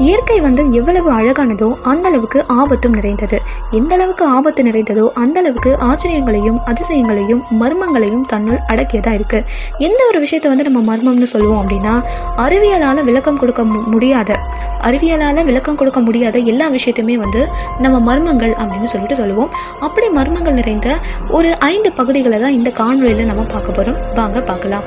இயற்கை வந்து எவ்வளவு அழகானதோ அந்த அளவுக்கு ஆபத்தும் நிறைந்தது. எந்த அளவுக்கு ஆபத்து நிறைந்ததோ அந்த அளவுக்கு ஆச்சரியங்களையும் அதிசயங்களையும் மர்மங்களையும் தன்னுள் அடக்கியதா இருக்கு. எந்த ஒரு விஷயத்தை வந்து நம்ம மர்மம்னு சொல்லுவோம் அப்படின்னா, அறிவியலால விளக்கம் கொடுக்க முடியாத எல்லா விஷயத்தையுமே வந்து நம்ம மர்மங்கள் அப்படின்னு சொல்லுவோம். அப்படி மர்மங்கள் நிறைந்த ஒரு 5 பகுதிகளை தான் இந்த காணொளியில நம்ம பார்க்க போறோம். வாங்க பார்க்கலாம்.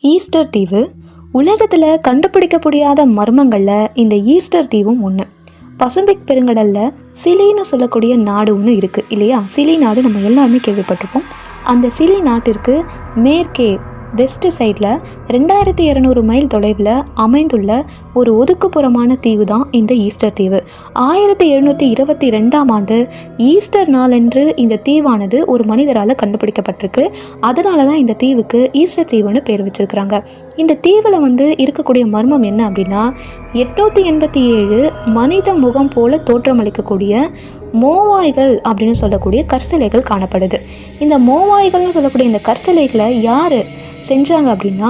ஈஸ்டர் தீவு. உலகத்தில் கண்டுபிடிக்க முடியாத மர்மங்களில் இந்த ஈஸ்டர் தீவும் ஒன்று. பசிபிக் பெருங்கடலில் சிலின்னு சொல்லக்கூடிய நாடு ஒன்று இருக்குது இல்லையா? சிலி நாடு நம்ம எல்லாருமே கேள்விப்பட்டிருப்போம். அந்த சிலி நாட்டிற்கு மேற்கே வெஸ்ட் சைடில் 2200 மைல் தொலைவில் அமைந்துள்ள ஒரு ஒதுக்குப்புறமான தீவு தான் இந்த ஈஸ்டர் தீவு. 1722ஆம் ஆண்டு ஈஸ்டர் நாளன்று இந்த தீவானது ஒரு மனிதரால் கண்டுபிடிக்கப்பட்டிருக்கு. அதனால தான் இந்த தீவுக்கு ஈஸ்டர் தீவுன்னு பேர் வச்சிருக்கிறாங்க. இந்த தீவில் வந்து இருக்கக்கூடிய மர்மம் என்ன அப்படின்னா, 887 மனித முகம் போல தோற்றமளிக்கக்கூடிய மோவாய்கள் அப்படின்னு சொல்லக்கூடிய கற்சிலைகள் காணப்படுது. இந்த மோவாய்கள்னு சொல்லக்கூடிய இந்த கற்சிலைகளை யார் செஞ்சாங்க அப்படின்னா,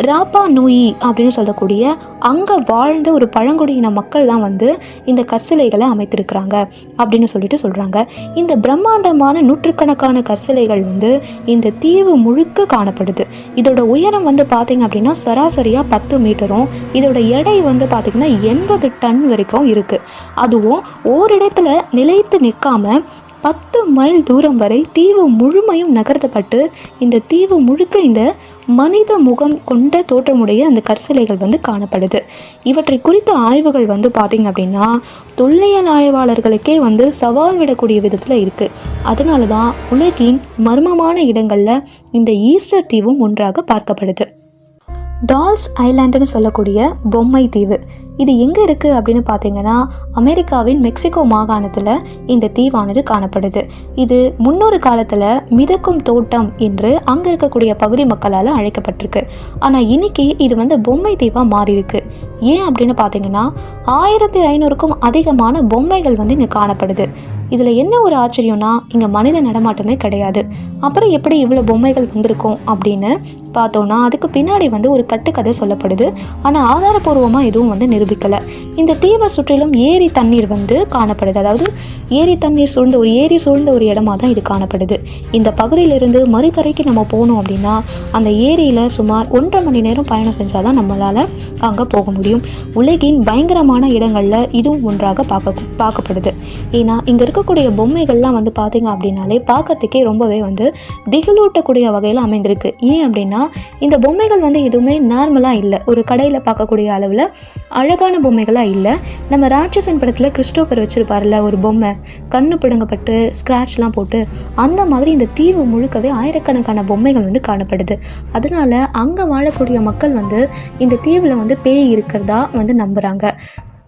ராப்பா நூயி அப்படின்னு சொல்லக்கூடிய அங்கே வாழ்ந்த ஒரு பழங்குடியின மக்கள் தான் வந்து இந்த கற்சிலைகளை அமைத்திருக்கிறாங்க அப்படின்னு சொல்கிறாங்க. இந்த பிரம்மாண்டமான நூற்றுக்கணக்கான கற்சிலைகள் வந்து இந்த தீவு முழுக்க காணப்படுது. இதோட உயரம் வந்து பார்த்திங்க அப்படின்னா சராசரியாக 10 மீட்டரும், இதோட எடை வந்து பார்த்திங்கன்னா 80 டன் வரைக்கும் இருக்குது. அதுவும் ஓரிடத்துல நிலைத்து நிற்காம 10 மைல் தூரம் வரை தீவு முழுமையும் நகர்த்தப்பட்டு இந்த தீவு முழுக்க இந்த மனித முகம் கொண்ட தோற்றமுடைய அந்த கற்சிலைகள் வந்து காணப்படுது. இவற்றை குறித்த ஆய்வுகள் வந்து பார்த்திங்க அப்படின்னா தொல்லியல் ஆய்வாளர்களுக்கே வந்து சவால் விடக்கூடிய விதத்தில் இருக்குது. அதனால தான் உலகின் மர்மமான இடங்களில் இந்த ஈஸ்டர் தீவும் ஒன்றாக பார்க்கப்படுது. டால்ஸ் ஐலாண்டுன்னு சொல்லக்கூடிய பொம்மை தீவு. இது எங்கே இருக்குது அப்படின்னு பார்த்தீங்கன்னா, அமெரிக்காவின் மெக்சிகோ மாகாணத்தில் இந்த தீவானது காணப்படுது. இது முன்னொரு காலத்தில் மிதக்கும் தோட்டம் என்று அங்கே இருக்கக்கூடிய பகுதி மக்களால் அழைக்கப்பட்டிருக்கு. ஆனால் இன்னைக்கு இது வந்து பொம்மை தீவாக மாறி இருக்கு. ஏன் அப்படின்னு பார்த்தீங்கன்னா, 1500க்கும் அதிகமான பொம்மைகள் வந்து இங்கே காணப்படுது. இதில் என்ன ஒரு ஆச்சரியம்னா, இங்கே மனித நடமாட்டமே கிடையாது. அப்புறம் எப்படி இவ்வளோ பொம்மைகள் வந்திருக்கும் அப்படின்னு பார்த்தோன்னா, அதுக்கு பின்னாடி வந்து ஒரு கட்டுக்கதை சொல்லப்படுது. ஆனால் ஆதாரபூர்வமாக எதுவும் வந்து நிரூபிக்கலை. இந்த தீவை சுற்றிலும் ஏரி தண்ணீர் வந்து காணப்படுது. அதாவது ஏரி தண்ணீர் சூழ்ந்த ஒரு இடமா தான் இது காணப்படுது. இந்த பகுதியிலிருந்து மறுகரைக்கு நம்ம போகணும் அப்படின்னா அந்த ஏரியில் சுமார் 1.5 மணி நேரம் பயணம் செஞ்சால் தான் நம்மளால் அங்கே போக முடியும். உலகின் பயங்கரமான இடங்களில் இதுவும் ஒன்றாக பார்க்கப்படுது. ஏன்னா இங்கே இருக்கக்கூடிய பொம்மைகள்லாம் வந்து பார்த்தீங்க அப்படின்னாலே பார்க்கறதுக்கே ரொம்பவே வந்து திகிலூட்டக்கூடிய வகையில் அமைந்திருக்கு. ஏன் அப்படின்னா, இந்த பொம்மைகள் வந்து எதுவுமே நார்மலாக இல்லை. ஒரு கடையில் பார்க்கக்கூடிய அளவில் அழகான பொம்மைகளாக இல்லை. நம்ம ராட்சசன் படத்தில் கிறிஸ்டோபர் வச்சுருப்பார்ல ஒரு பொம்மை, கண்ணு பிடுங்கப்பட்டு ஸ்க்ராட்ச்லாம் போட்டு, அந்த மாதிரி இந்த தீவு முழுக்கவே ஆயிரக்கணக்கான பொம்மைகள் வந்து காணப்படுது. அதனால அங்கே வாழக்கூடிய மக்கள் வந்து இந்த தீவில் வந்து பேய் இருக்கிறதா வந்து நம்புகிறாங்க.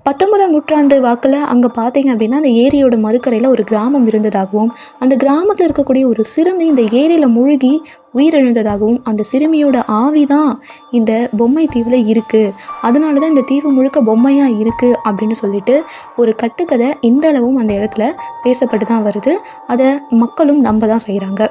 19ஆம் நூற்றாண்டு வாக்கில் அங்கே பார்த்தீங்க அப்படின்னா அந்த ஏரியோட மறுக்கரையில் ஒரு கிராமம் இருந்ததாகவும், அந்த கிராமத்தில் இருக்கக்கூடிய ஒரு சிறுமி இந்த ஏரியில் மூழ்கி உயிரிழந்ததாகவும், அந்த சிறுமியோட ஆவி தான் இந்த பொம்மை தீவில் இருக்குது, அதனால தான் இந்த தீவு முழுக்க பொம்மையாக இருக்குது அப்படின்னு சொல்லிட்டு ஒரு கட்டுக்கதை இன்றளவும் அந்த இடத்துல பேசப்பட்டு தான் வருது. அதை மக்களும் நம்ப தான் செய்கிறாங்க.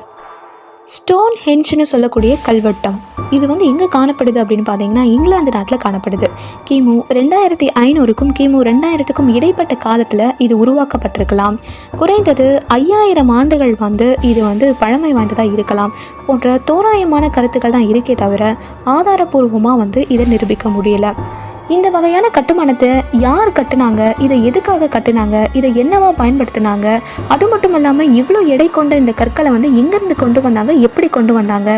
ஸ்டோன் ஹெஞ்சுன்னு சொல்லக்கூடிய கல்வெட்டம். இது வந்து எங்கே காணப்படுது அப்படின்னு பார்த்தீங்கன்னா, இங்கிலாந்து நாட்டில் காணப்படுது. கிமு 2500க்கும் கிமு 2000க்கும் இடைப்பட்ட காலத்தில் இது உருவாக்கப்பட்டிருக்கலாம். குறைந்தது 5000 ஆண்டுகள் வந்து இது வந்து பழமை வாய்ந்ததாக இருக்கலாம் போன்ற தோராயமான கருத்துக்கள் தான் இருக்கே தவிர ஆதாரபூர்வமாக வந்து இதை நிரூபிக்க முடியலை. இந்த வகையான கட்டுமானத்தை யார் கட்டுனாங்க, இதை எதுக்காக கட்டுனாங்க, இதை என்னவா பயன்படுத்தினாங்க, அது மட்டும் இல்லாமல் இவ்வளோ எடை கொண்ட இந்த கற்களை வந்து எங்கேருந்து கொண்டு வந்தாங்க, எப்படி கொண்டு வந்தாங்க,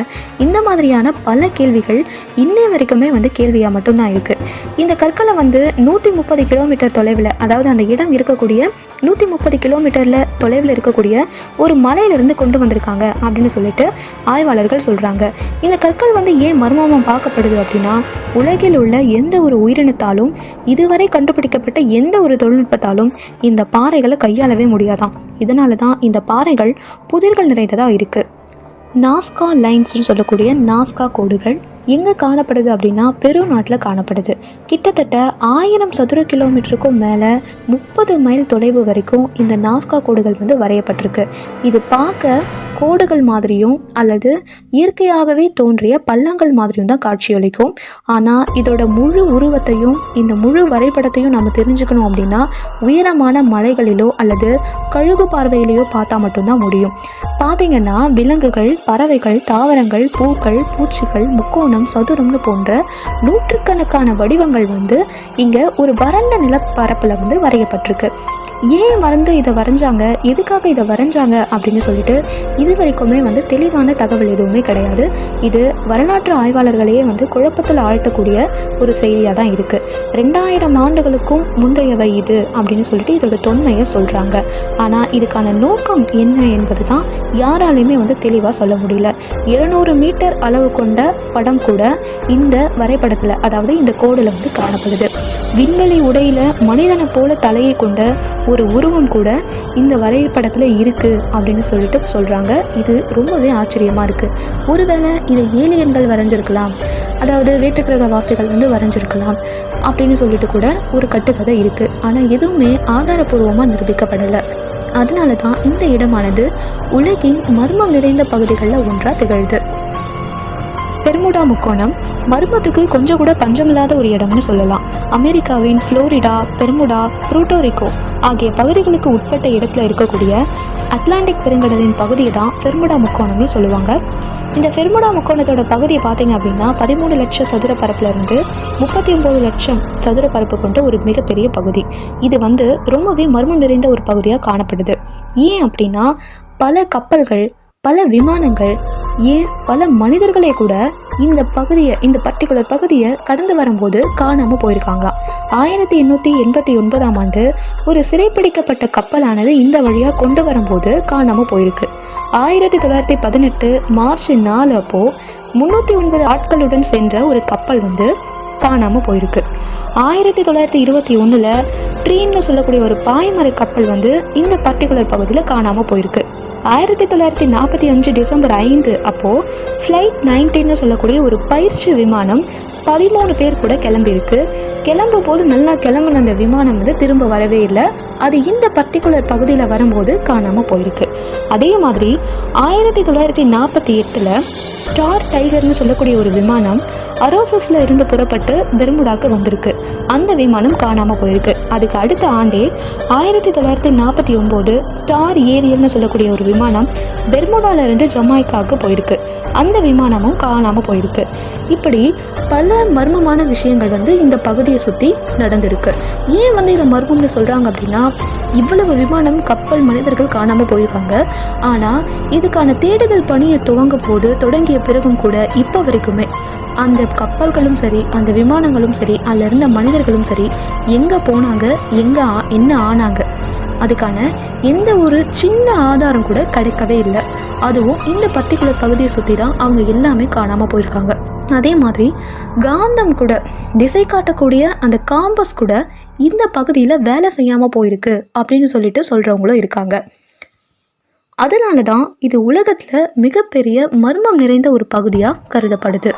இந்த மாதிரியான பல கேள்விகள் இன்னை வரைக்குமே வந்து கேள்வியாக மட்டும்தான் இருக்குது. இந்த கற்களை வந்து 130 கிலோமீட்டர் தொலைவில், அதாவது அந்த இடம் இருக்கக்கூடிய 130 கிலோமீட்டரில் தொலைவில் இருக்கக்கூடிய ஒரு மலையிலிருந்து கொண்டு வந்திருக்காங்க அப்படின்னு சொல்லிட்டு ஆய்வாளர்கள் சொல்கிறாங்க. இந்த கற்கள் வந்து ஏன் மர்மமாக பார்க்கப்படுது அப்படின்னா, உலகில் உள்ள எந்த ஒரு உயிரினத்தாலும் இதுவரை கண்டுபிடிக்கப்பட்ட எந்த ஒரு தொழில்நுட்பத்தாலும் இந்த பாறைகளை கையாளவே முடியாதான். இதனால தான் இந்த பாறைகள் புதிர்கள் நிறைந்ததாக இருக்குது. நாஸ்கா லைன்ஸ்னு சொல்லக்கூடிய நாஸ்கா கோடுகள் எங்கே காணப்படுது அப்படின்னா பெரு நாட்டில் காணப்படுது. கிட்டத்தட்ட 1000 சதுர கிலோமீட்டருக்கும் மேலே 30 மைல் தொலைவு வரைக்கும் இந்த நாஸ்கா கோடுகள் வந்து வரையப்பட்டிருக்கு. இது பார்க்க கோடுகள் மாதிரியும் அல்லது இயற்கையாகவே தோன்றிய பள்ளங்கள் மாதிரியும் தான் காட்சியளிக்கும். ஆனால் இதோட முழு உருவத்தையும் இந்த முழு வரைபடத்தையும் நம்ம தெரிஞ்சுக்கணும் அப்படின்னா உயரமான மலைகளிலோ அல்லது கழுகு பார்வையிலேயோ பார்த்தா மட்டும்தான் முடியும். பார்த்தீங்கன்னா விலங்குகள், பறவைகள், தாவரங்கள், பூக்கள், பூச்சிகள், முக்கோணம், சதுரம்னு போன்ற நூற்றுக்கணக்கான வடிவங்கள் வந்து இங்கே ஒரு வறண்ட நிலப்பரப்பில் வந்து வரையப்பட்டிருக்கு. ஏன் இதை வரைஞ்சாங்க, எதுக்காக இதை வரைஞ்சாங்க அப்படின்னு சொல்லிட்டு இது வரைக்குமே வந்து தெளிவான தகவல் எதுவுமே கிடையாது. இது வரலாற்று ஆய்வாளர்களையே வந்து குழப்பத்தில் ஆழ்த்தக்கூடிய ஒரு செய்தியாக தான் இருக்குது. 2000 ஆண்டுகளுக்கும் முந்தையவை இது அப்படின்னு சொல்லிட்டு இதோட தொன்மையை சொல்கிறாங்க. ஆனால் இதுக்கான நோக்கம் என்ன என்பது தான் யாராலையுமே வந்து தெளிவாக சொல்ல முடியல. 200 மீட்டர் அளவு கொண்ட படம் கூட இந்த வரைபடத்தில், அதாவது இந்த கோடில் வந்து காணப்படுது. விண்வெளி உடையில மனிதனை போல தலையை கொண்ட ஒரு உருவம் கூட இந்த வரைபடத்தில் இருக்குது அப்படின்னு சொல்லிட்டு சொல்கிறாங்க. இது ரொம்பவே ஆச்சரியமாக இருக்குது. ஒருவேளை இதை ஏலியன்கள் வரைஞ்சிருக்கலாம், அதாவது வேற்றுக்கிரக வாசிகள் வந்து வரைஞ்சிருக்கலாம் அப்படின்னு சொல்லிட்டு கூட ஒரு கட்டுக்கதை இருக்குது. ஆனால் எதுவுமே ஆதாரபூர்வமாக நிரூபிக்கப்படலை. அதனால தான் இந்த இடமானது உலகின் மர்மம் நிறைந்த பகுதிகளில் ஒன்றாக திகழ்து. பெர்முடா முக்கோணம் மர்மத்துக்கு கொஞ்சம் கூட பஞ்சமில்லாத ஒரு இடம்னு சொல்லலாம். அமெரிக்காவின் புளோரிடா, பெர்முடா, புரூட்டோரிக்கோ ஆகிய பகுதிகளுக்கு உட்பட்ட இடத்துல இருக்கக்கூடிய அட்லாண்டிக் பெருங்கடலின் பகுதியை தான் பெர்முடா முக்கோணம்னு சொல்லுவாங்க. இந்த பெர்முடா முக்கோணத்தோட பகுதியை பார்த்தீங்க அப்படின்னா 13 லட்சம் சதுர பரப்புல இருந்து 39 லட்சம் சதுர பரப்பு கொண்ட ஒரு மிகப்பெரிய பகுதி. இது வந்து ரொம்பவே மர்மம் நிறைந்த ஒரு பகுதியாக காணப்படுது. ஏன் அப்படின்னா பல கப்பல்கள், பல விமானங்கள், ஏன் பல மனிதர்களே கூட இந்த பர்டிகுலர் பகுதியை கடந்து வரும்போது காணாமல் போயிருக்காங்களாம். 1889ஆம் ஆண்டு ஒரு சிறைப்பிடிக்கப்பட்ட கப்பலானது இந்த வழியாக கொண்டு வரும்போது காணாமல் போயிருக்கு. 1918 மார்ச் 4 அப்போ 309 ஆட்களுடன் சென்ற ஒரு கப்பல் வந்து காணாமல் போயிருக்கு. 1921 ட்ரீன்னு சொல்லக்கூடிய ஒரு பாய்மர கப்பல் வந்து இந்த பர்டிகுலர் பகுதியில் காணாமல் போயிருக்கு. 1945 டிசம்பர் 5 அப்போது ஃப்ளைட் 19ன்னு சொல்லக்கூடிய ஒரு பயிற்சி விமானம் 13 பேர் கூட கிளம்பியிருக்கு. கிளம்பும் போது நல்லா கிளம்புன அந்த விமானம் வந்து திரும்ப வரவே இல்லை. அது இந்த பர்டிகுலர் பகுதியில் வரும்போது காணாமல் போயிருக்கு. அதே மாதிரி 1948 ஸ்டார் டைகர்னு சொல்லக்கூடிய ஒரு விமானம் அரோசஸில் இருந்து புறப்பட்டு பெர்முடாக்கு வந்திருக்கு. அந்த விமானம் காணாமல் போயிருக்கு. அதுக்கு அடுத்த ஆண்டே 1949 ஸ்டார் ஏரியல்னு சொல்லக்கூடிய ஒரு விமானம் பெர்முடால இருந்து ஜமாய்க்காவுக்கு போயிருக்கு. அந்த விமானமும் காணாமல் போயிருக்கு. இப்படி பல மர்மமான விஷயங்கள் வந்து இந்த பகுதியை சுற்றி நடந்திருக்கு. ஏன் வந்து இதை மர்மம்னு சொல்கிறாங்க அப்படின்னா இவ்வளவு விமானம், கப்பல், மனிதர்கள் காணாமல் போயிருக்காங்க. ஆனால் இதுக்கான தேடுதல் பணியை தொடங்கிய பிறகும் கூட இப்போ வரைக்குமே அந்த கப்பல்களும் சரி, அந்த விமானங்களும் சரி, அதில் இருந்த மனிதர்களும் சரி, எங்கே போனாங்க, என்ன ஆனாங்க, அதுக்கான எந்த ஒரு சின்ன ஆதாரம் கூட கிடைக்கவே இல்லை. அதுவும் இந்த பர்டிகுலர் பகுதியை சுற்றி தான் அவங்க எல்லாமே காணாமல் போயிருக்காங்க. அதே மாதிரி காந்தம் கூட, திசை காட்டக்கூடிய அந்த காம்பஸ் கூட இந்த பகுதியில் வேலை செய்யாமல் போயிருக்கு அப்படின்னு சொல்லிட்டு சொல்கிறவங்களும் இருக்காங்க. அதனால தான் இது உலகத்தில் மிகப்பெரிய மர்மம் நிறைந்த ஒரு பகுதியாக கருதப்படுது.